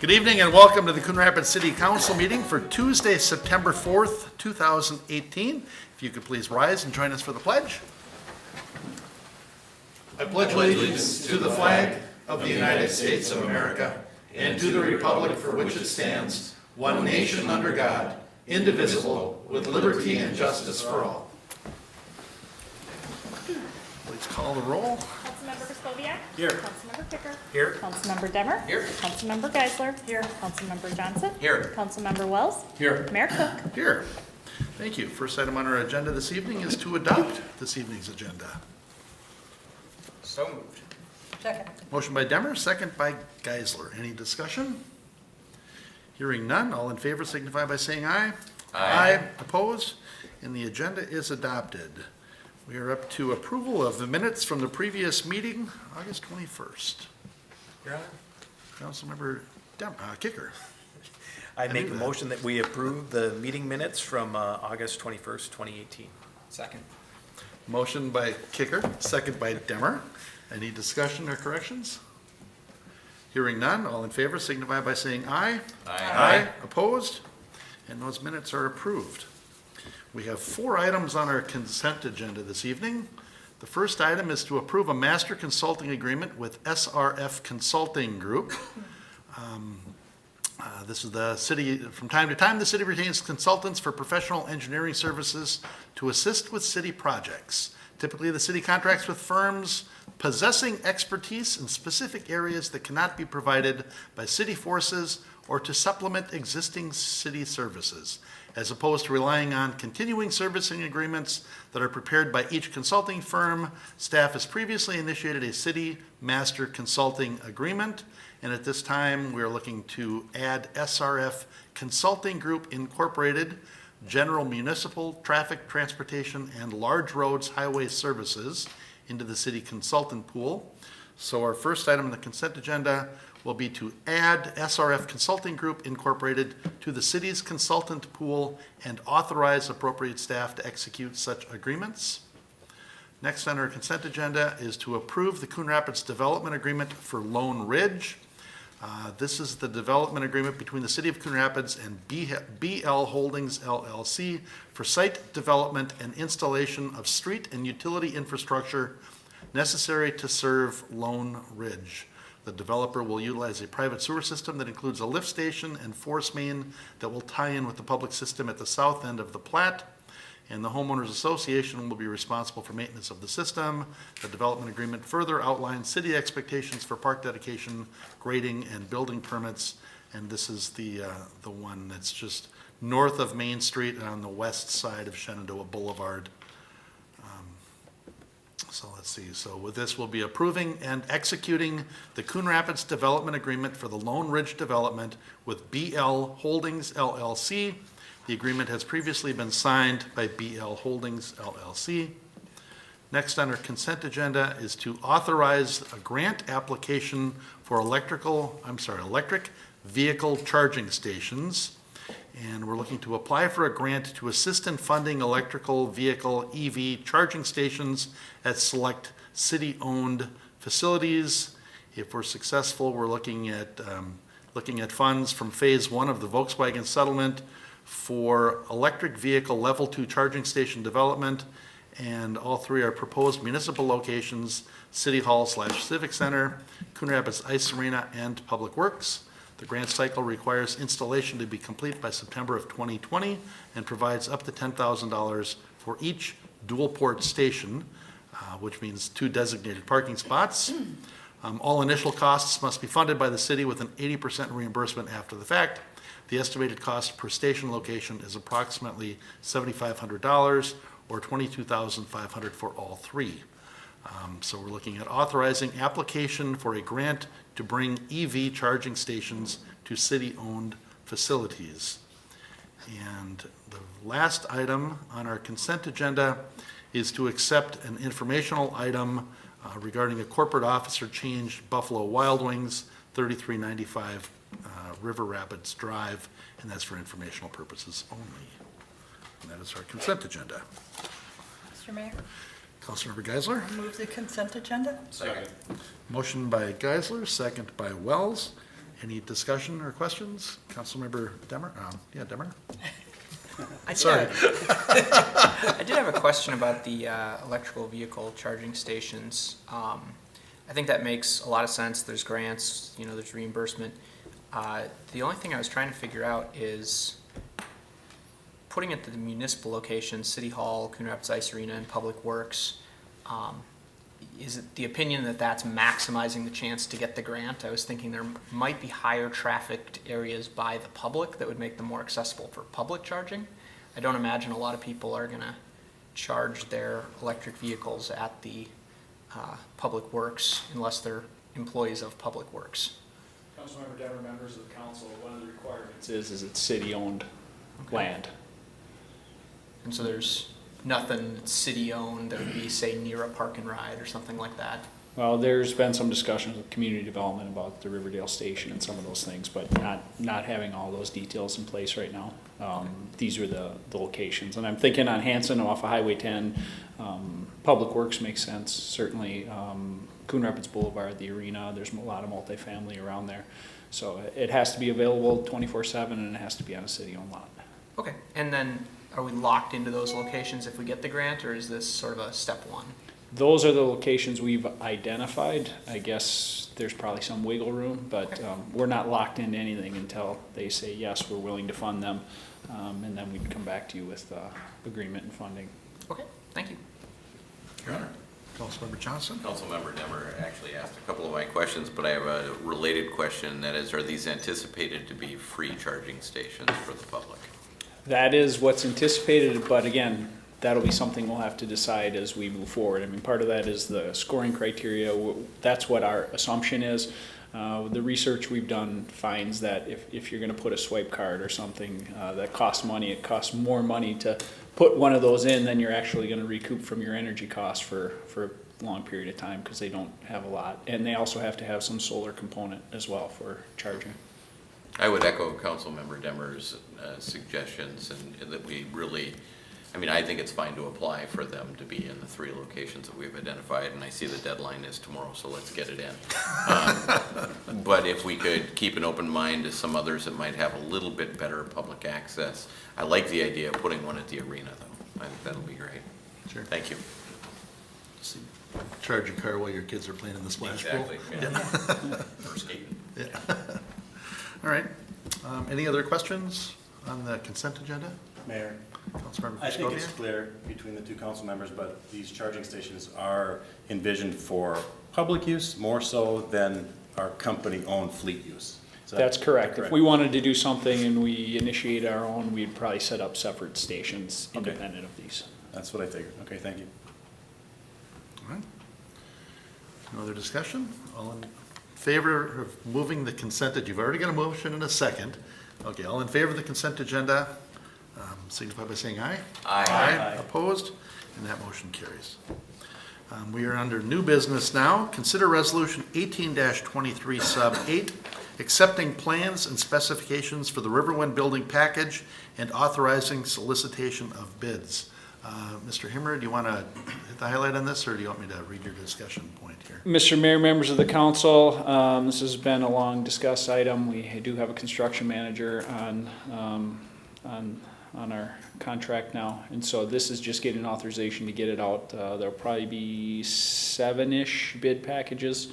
Good evening and welcome to the Coon Rapids City Council meeting for Tuesday, September 4th, 2018. If you could please rise and join us for the pledge. I pledge allegiance to the flag of the United States of America and to the republic for which it stands, one nation under God, indivisible, with liberty and justice for all. Please call the roll. Councilmember Gospoviak. Here. Councilmember Picker. Here. Councilmember Demmer. Here. Councilmember Geisler. Here. Councilmember Johnson. Here. Councilmember Wells. Here. Mayor Cook. Here. Thank you. First item on our agenda this evening is to adopt this evening's agenda. So moved. Second. Motion by Demmer, second by Geisler. Any discussion? Hearing none, all in favor signify by saying aye. Aye. Opposed? And the agenda is adopted. We are up to approval of the minutes from the previous meeting, August 21st. Your Honor, Councilmember Kicker. I make do a that. motion that we approve the meeting minutes from August 21st, 2018. second. Motion by Kicker, second by Demmer. Any discussion or corrections? Hearing none, all in favor signify by saying aye. Aye. Opposed? And those minutes are approved. We have 4 items on our consent agenda this evening. The first item is to approve a master consulting agreement with SRF Consulting Group. This is the city, from time to time, the city retains consultants for professional engineering services to assist with city projects. Typically, the city contracts with firms possessing expertise in specific areas that cannot be provided by city forces or to supplement existing city services, as opposed to relying on continuing servicing agreements that are prepared by each consulting firm. Staff has previously initiated a city master consulting agreement, and at this time, we are looking to add SRF Consulting Group Incorporated, General Municipal, Traffic, Transportation, and Large Roads Highway Services into the city consultant pool. So our first item on the consent agenda will be to add SRF Consulting Group Incorporated to the city's consultant pool and authorize appropriate staff to execute such agreements. Next on our consent agenda is to approve the Coon Rapids Development Agreement for Lone Ridge. This is the development agreement between the City of Coon Rapids and BL Holdings LLC for site development and installation of street and utility infrastructure necessary to serve Lone Ridge. The developer will utilize a private sewer system that includes a lift station and force main that will tie in with the public system at the south end of the plat. And the homeowners association will be responsible for maintenance of the system. The development agreement further outlines city expectations for park dedication, grading, and building permits. And this is the one that's just north of Main Street and on the west side of Shenandoah Boulevard. So let's see. So with this, we'll be approving and executing the Coon Rapids Development Agreement for the Lone Ridge Development with BL Holdings LLC. The agreement has previously been signed by BL Holdings LLC. Next on our consent agenda is to authorize a grant application for electric vehicle charging stations. And we're looking to apply for a grant to assist in funding electrical vehicle EV charging stations at select city-owned facilities. If we're successful, we're looking at funds from phase 1 of the Volkswagen settlement for electric vehicle level 2 charging station development, and all 3 are proposed municipal locations: City Hall/Civic Center, Coon Rapids Ice Arena, and Public Works. The grant cycle requires installation to be complete by September of 2020 and provides up to $10,000 for each dual port station, which means 2 designated parking spots. All initial costs must be funded by the city with an 80% reimbursement after the fact. The estimated cost per station location is approximately $7,500 or $22,500 for all 3. So we're looking at authorizing application for a grant to bring EV charging stations to city-owned facilities. And the last item on our consent agenda is to accept an informational item regarding a corporate officer change, Buffalo Wild Wings, 3395 River Rapids Drive, and that's for informational purposes only. And that is our consent agenda. Mr. Mayor, Councilmember Geisler? move the consent agenda. Second. Motion by Geisler, second by Wells. Any discussion or questions? Councilmember Demmer? Demmer? I did Sorry. I did have a question about the electrical vehicle charging stations. I think that makes a lot of sense. There's grants, there's reimbursement. The only thing I was trying to figure out is putting it at the municipal locations, City Hall, Coon Rapids Ice Arena, and Public Works. Is it the opinion that that's maximizing the chance to get the grant? I was thinking there might be higher trafficked areas by the public that would make them more accessible for public charging. I don't imagine a lot of people are going to charge their electric vehicles at the Public Works unless they're employees of Public Works. Councilmember Dever, members of the council, one of the requirements is it's city-owned land. And so there's nothing that's city-owned that would be, say, near a park and ride or something like that? Well, there's been some discussions with community development about the Riverdale station and some of those things, but not having all those details in place right now. These are the locations, and I'm thinking on Hanson off of Highway 10, Public Works makes sense, certainly. Coon Rapids Boulevard, the arena, there's a lot of multifamily around there. So it has to be available 24/7 and it has to be on a city-owned lot. Okay, and then are we locked into those locations if we get the grant, or is this sort of a step one? Those are the locations we've identified. I guess there's probably some wiggle room, but we're not locked into anything until they say, yes, we're willing to fund them. And then we'd come back to you with agreement and funding. Okay, thank you. Your Honor. Councilmember Johnson? Councilmember Demmer actually asked a couple of my questions, but I have a related question. That is, are these anticipated to be free charging stations for the public? That is what's anticipated, but again, that'll be something we'll have to decide as we move forward. I mean, part of that is the scoring criteria. That's what our assumption is. The research we've done finds that if you're going to put a swipe card or something that costs money, it costs more money to put one of those in than you're actually going to recoup from your energy costs for a long period of time, because they don't have a lot. And they also have to have some solar component as well for charging. I would echo Councilmember Demmer's suggestions, and that we really, I think it's fine to apply for them to be in the 3 locations that we've identified, and I see the deadline is tomorrow, so let's get it in. But if we could keep an open mind to some others that might have a little bit better public access. I like the idea of putting one at the arena, though. I think that'll be great. Sure. Thank you. See, charge your car while your kids are playing in the splash pool. Exactly. Yeah. Or skating. Yeah. All right. Any other questions on the consent agenda? Mayor, Councilmember I think it's Griscoviac? clear between the 2 council members, but these charging stations are envisioned for public use more so than our company-owned fleet use. Is that That's correct. If we wanted to do something and we initiate our own, we'd probably set up separate stations Okay. independent of these. That's what I figured. Okay, thank you. All right. No other discussion? All in favor of moving the consent, you've already got a motion and a second. Okay, all in favor of the consent agenda, signify by saying aye. Aye. Opposed? And that motion carries. We are under new business now. Consider resolution 18-23 sub 8, accepting plans and specifications for the Riverwind building package and authorizing solicitation of bids. Mr. Himmer, do you want to hit the highlight on this, or do you want me to read your discussion point here? Mr. Mayor, members of the council, this has been a long discussed item. We do have a construction manager on our contract now, and so this is just getting authorization to get it out. There'll probably be 7-ish bid packages,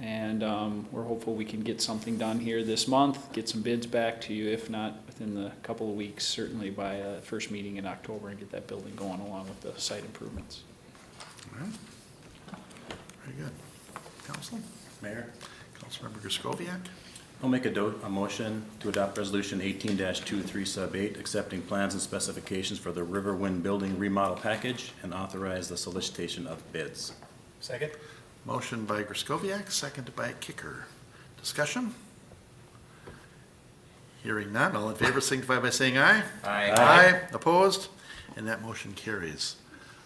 and we're hopeful we can get something done here this month, get some bids back to you, if not within the couple of weeks, certainly by first meeting in October, and get that building going along with the site improvements. All right. Very good. Council? Mayor, Councilmember Griscoviac? I'll make a motion to adopt resolution 18-23 sub 8, accepting plans and specifications for the Riverwind building remodel package and authorize the solicitation of bids. Second? Motion by Griscoviac, seconded by Kicker. Discussion? Hearing none, all in favor signify by saying aye. Aye. Opposed? And that motion carries.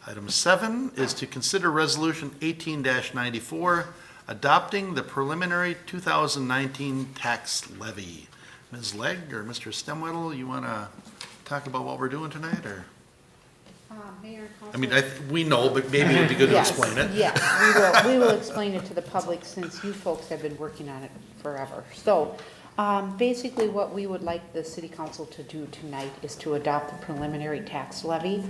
Item 7 is to consider resolution 18-94, adopting the preliminary 2019 tax levy. Ms. Legg or Mr. Stemwedel, you want to talk about what we're doing tonight, or? Mayor and I mean, Council. we know, but maybe it'd be good to Yes, explain it. Yes, we will explain it to the public since you folks have been working on it forever. So, basically what we would like the city council to do tonight is to adopt the preliminary tax levy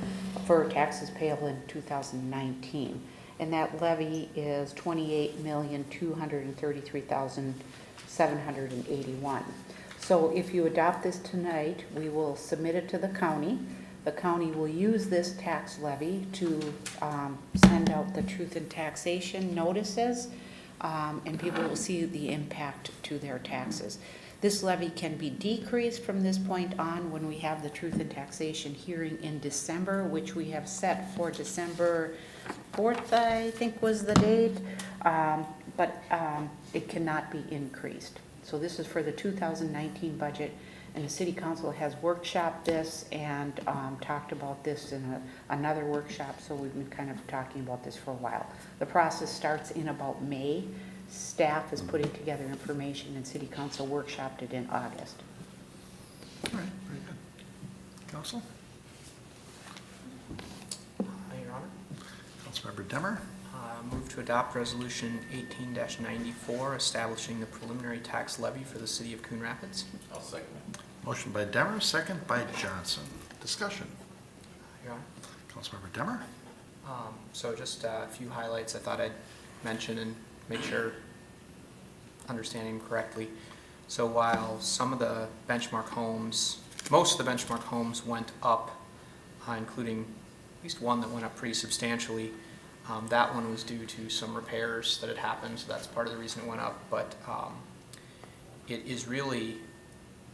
for taxes payable in 2019. And that levy is $28,233,781. So if you adopt this tonight, we will submit it to the county. The county will use this tax levy to send out the truth in taxation notices, and people will see the impact to their taxes. This levy can be decreased from this point on when we have the truth in taxation hearing in December, which we have set for December 4th, I think was the date, but it cannot be increased. So this is for the 2019 budget. And the city council has workshopped this and talked about this in another workshop, so we've been kind of talking about this for a while. The process starts in about May. Staff is putting together information and city council workshopped it in August. All right, very good. Council? Your Honor, Councilmember Demmer? move to adopt Resolution 18-94, establishing the preliminary tax levy for the city of Coon Rapids. I'll second it. Motion by Demmer, second by Johnson. Discussion. Your Honor. Councilmember Demmer? So just a few highlights I thought I'd mention and make sure understanding them correctly. So while some of the benchmark homes, most of the benchmark homes went up, including at least one that went up pretty substantially, that one was due to some repairs that had happened, so that's part of the reason it went up. But it is really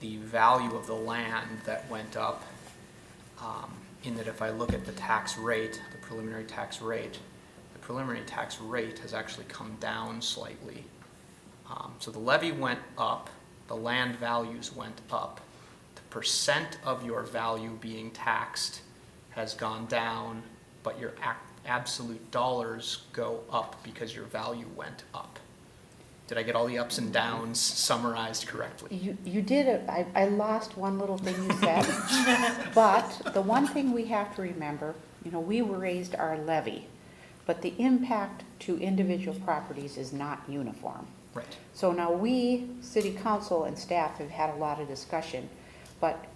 the value of the land that went up, in that if I look at the tax rate, the preliminary tax rate has actually come down slightly. So the levy went up, the land values went up, the percent of your value being taxed has gone down, but your absolute dollars go up because your value went up. Did I get all the ups and downs summarized correctly? You did it. I lost one little thing you said. But the one thing we have to remember, we raised our levy, but the impact to individual properties is not uniform. Right. So now we, city council and staff have had a lot of discussion, but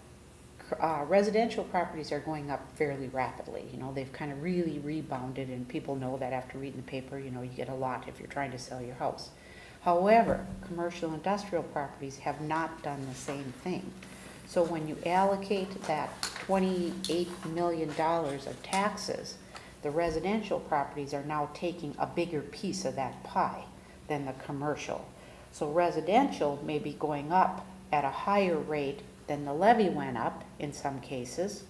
residential properties are going up fairly rapidly. They've kind of really rebounded, and people know that after reading the paper, you get a lot if you're trying to sell your house. However, commercial industrial properties have not done the same thing. So when you allocate that $28 million of taxes, the residential properties are now taking a bigger piece of that pie than the commercial. So residential may be going up at a higher rate than the levy went up in some cases,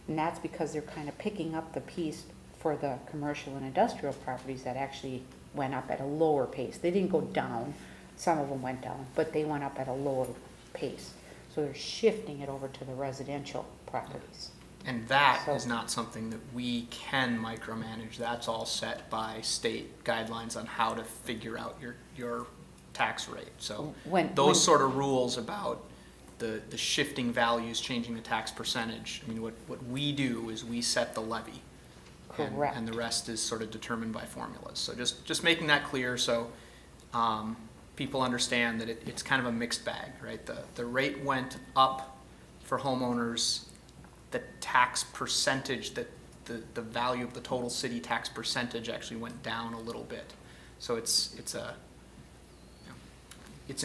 and that's because they're kind of picking up the piece for the commercial and industrial properties that actually went up at a lower pace. They didn't go down, some of them went down, but they went up at a lower pace. So they're shifting it over to the residential properties. And that is not something that we can micromanage. That's all set by state guidelines on how to figure out your tax rate. So those sort of rules about the shifting values, changing the tax percentage, I mean, what we do is we set the levy. Correct. And the rest is sort of determined by formulas. So just making that clear so people understand that it's kind of a mixed bag, right? The rate went up for homeowners. The tax percentage, the value of the total city tax percentage actually went down a little bit. So it's an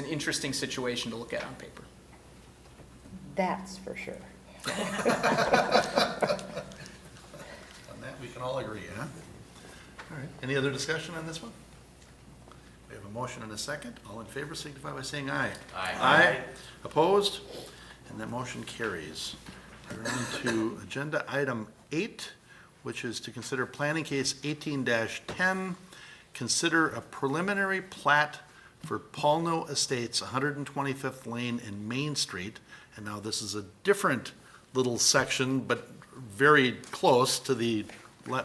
interesting situation to look at on paper. That's for sure. On that, we can all agree, huh? All right. Any other discussion on this one? We have a motion and a second. All in favor signify by saying aye. Aye. Aye. Opposed? And that motion carries. We're on to agenda item 8, which is to consider planning case 18-10. Consider a preliminary plat for Paulno Estates, 125th Lane and Main Street. And now this is a different little section, but very close to the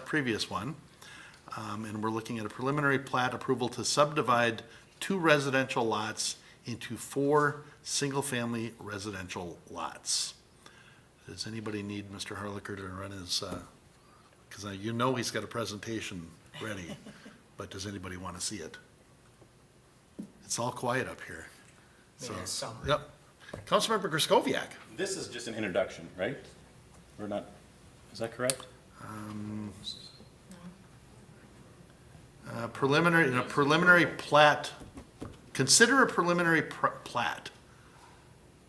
previous one. And we're looking at a preliminary plat approval to subdivide 2 residential lots into 4 single-family residential lots. Does anybody need Mr. Harlicker to run his because you know he's got a presentation ready, but does anybody want to see it? It's all quiet up here. So, Maybe it's summer. yep. Councilmember Griscoviac. This is just an introduction, right? Or not, is that correct? Preliminary plat, consider a preliminary plat.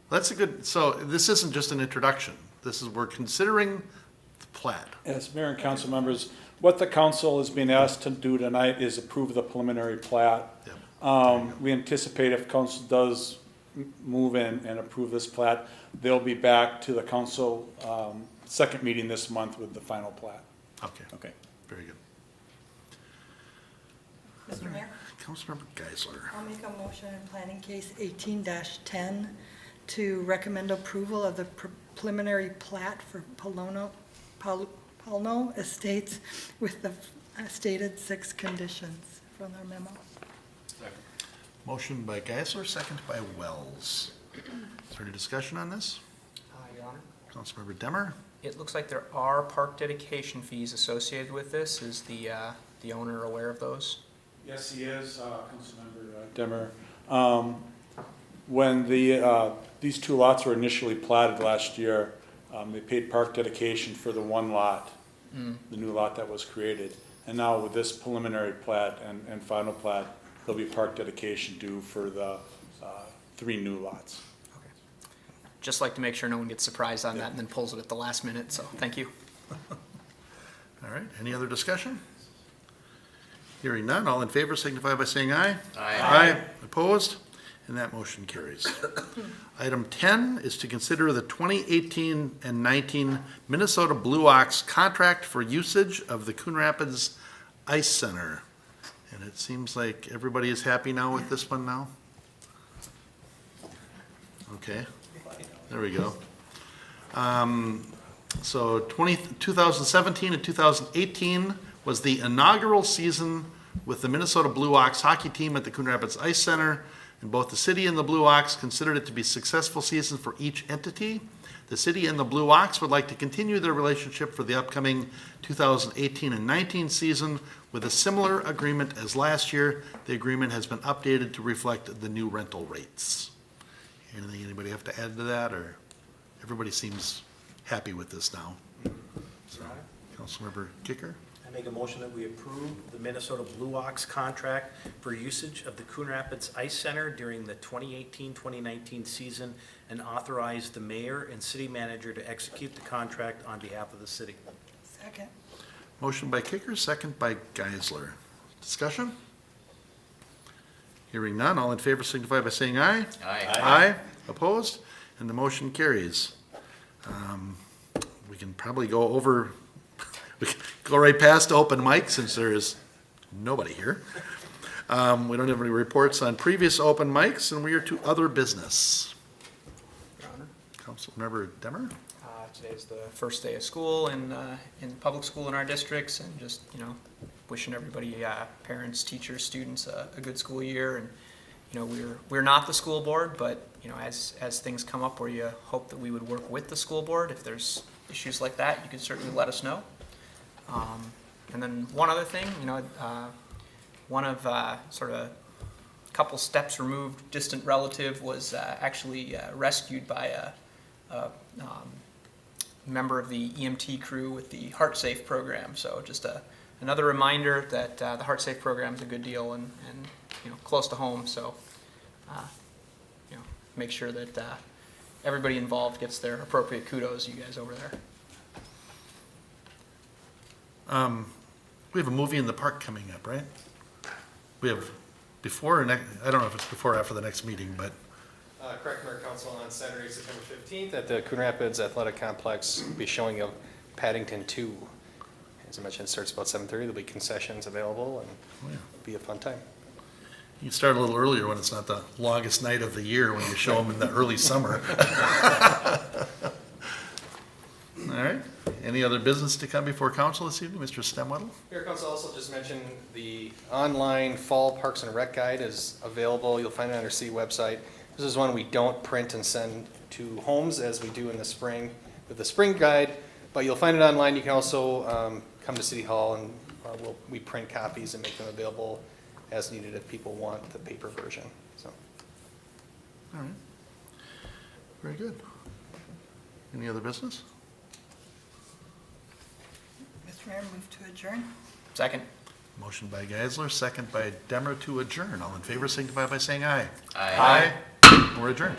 That's a good, so this isn't just an introduction. This is, we're considering the plat. Yes, Mayor and council members, what the council is being asked to do tonight is approve the preliminary plat. Yep. We anticipate if council does move in and approve this plat, they'll be back to the council, second meeting this month with the final plat. Okay, Okay. very good. Mr. Mayor, Councilmember Geisler. I'll make a motion in planning case 18-10 to recommend approval of the preliminary plat for Palno Estates with the stated 6 conditions from their memo. Motion by Geisler, second by Wells. Is there any discussion on this? Your Honor? Councilmember Demmer? It looks like there are park dedication fees associated with this. Is the owner aware of those? Yes, he is, Councilmember Demmer. When these 2 lots were initially platted last year, they paid park dedication for the 1 lot, the new lot that was created. And now with this preliminary plat and final plat, there'll be park dedication due for the 3 new lots. Okay. Just like to make sure no one gets surprised on that and then pulls it at the last minute, so thank you. All right, any other discussion? Hearing none, all in favor signify by saying aye. Aye. Opposed? And that motion carries. Item 10 is to consider the 2018 and 19 Minnesota Blue Ox contract for usage of the Coon Rapids Ice Center. And it seems like everybody is happy now with this one now? Okay, there we go. So 2017 and 2018 was the inaugural season with the Minnesota Blue Ox hockey team at the Coon Rapids Ice Center. And both the city and the Blue Ox considered it to be successful season for each entity. The city and the Blue Ox would like to continue their relationship for the upcoming 2018 and 19 season with a similar agreement as last year. The agreement has been updated to reflect the new rental rates. Anything anybody have to add to that, or everybody seems happy with this now? So, Councilmember Kicker? I make a motion that we approve the Minnesota Blue Ox contract for usage of the Coon Rapids Ice Center during the 2018-2019 season and authorize the mayor and city manager to execute the contract on behalf of the city. Second. Motion by Kicker, second by Geisler. Discussion? Hearing none, all in favor signify by saying aye. Aye. Opposed? And the motion carries. We can probably go over, we can go right past open mic since there is nobody here. We don't have any reports on previous open mics, and we are to other business. Your Honor? Councilmember Demmer? Today's the first day of school in public school in our districts, and just, wishing everybody, parents, teachers, students, a good school year. And, we're not the school board, but, as things come up where you hope that we would work with the school board, if there's issues like that, you can certainly let us know. And then one other thing, one of sort of a couple steps removed distant relative was actually rescued by a member of the EMT crew with the Heart Safe program. So just another reminder that the Heart Safe program is a good deal and close to home. So make sure that everybody involved gets their appropriate kudos. You guys over there. We have a movie in the park coming up, right? We have before or next, I don't know if it's before or after the next meeting, but Correct, Mayor Council, on Saturday, September 15th at the Coon Rapids Athletic Complex, we'll be showing of Paddington 2. As I mentioned, it starts about 7:30. There'll be concessions available, and it'll be a fun time. you can start a little earlier when it's not the longest night of the year when you show them in the early summer. All right. Any other business to come before council this evening? Mr. Stemwedel? Mayor Council also just mentioned the online Fall Parks and Rec Guide is available. You'll find it on our city website. This is one we don't print and send to homes as we do in the spring with the spring guide, but you'll find it online. You can also come to City Hall and we print copies and make them available as needed if people want the paper version, so. All right. Very good. Any other business? Mr. Mayor, move to adjourn. Second? Motion by Geisler, second by Demmer to adjourn. All in favor signify by saying aye. Aye. We're adjourned.